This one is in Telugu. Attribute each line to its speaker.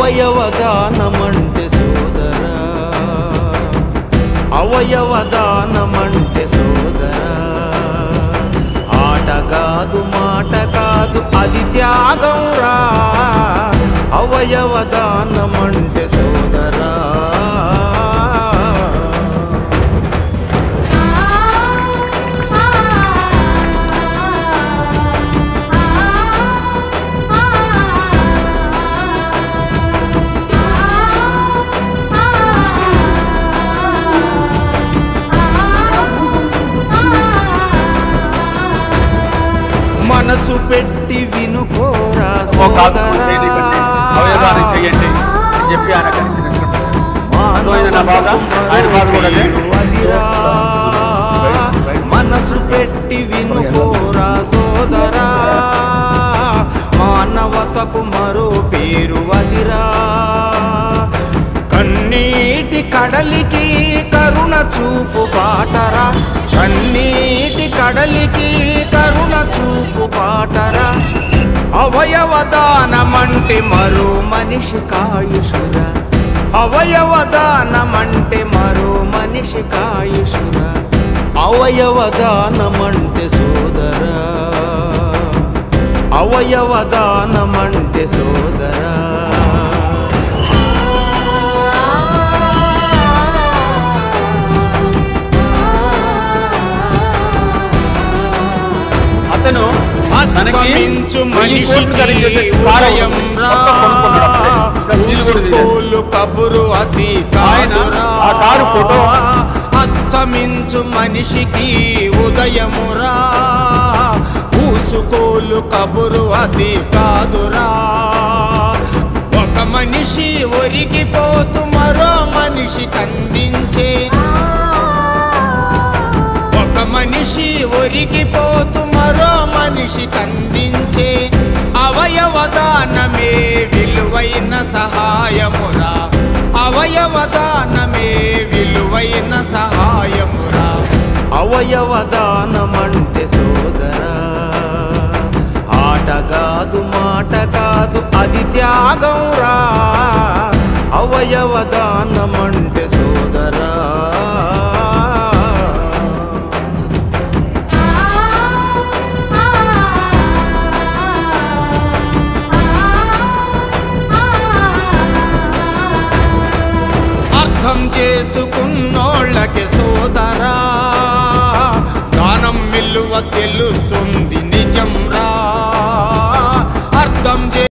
Speaker 1: అవయవదానమంటే సోదరా, అవయవదానమంటే సోదరా, ఆట కాదు మాట కాదు అది త్యాగం రా, అవయవదానమంటే సోదరా. మనసు పెట్టి వినుకోరా సోదరా,
Speaker 2: అవయవాన్ని చేయండి అని చెప్పి ఆయన
Speaker 1: మనసు పెట్టి వినుకోరా సోదరా, మానవతకు మరో పేరు అదిరా. కన్నీటి కడలికి కరుణ చూపు పాటరా, కన్నీటి కడలికి కరుణ చూపు పాటరా. అవయవదానమంటే మరో మనిషి కాయుషురా, అవయవదానమంటే మరో మనిషి కాయుషురా, అవయవదానమంటే సోదరా, అవయవదానమంటే సోదరా.
Speaker 2: అతను
Speaker 1: అస్తమించు మనిషికి ఉదయం రా, ఊసుకోలు కబురు అది కాదురా. అస్తమించు మనిషికి ఉదయమురా, ఊసుకోలు కబురు అది కాదురా. ఒక మనిషి ఒరిగిపోతూ మరో మనిషి కందించే, ఒక మనిషి ఒరిగిపోతూ మరో మనిషి కందించే, అవయవదానమే విలువైన సహాయమురా, అవయవదానమే విలువైన సహాయమురా. అవయవదానమంటే సోదరా, ఆట కాదు మాట కాదు అది త్యాగం రా, అవయవదానమంటే సోదరా. అర్థం చేసుకున్నోళ్ళకి సోదరా,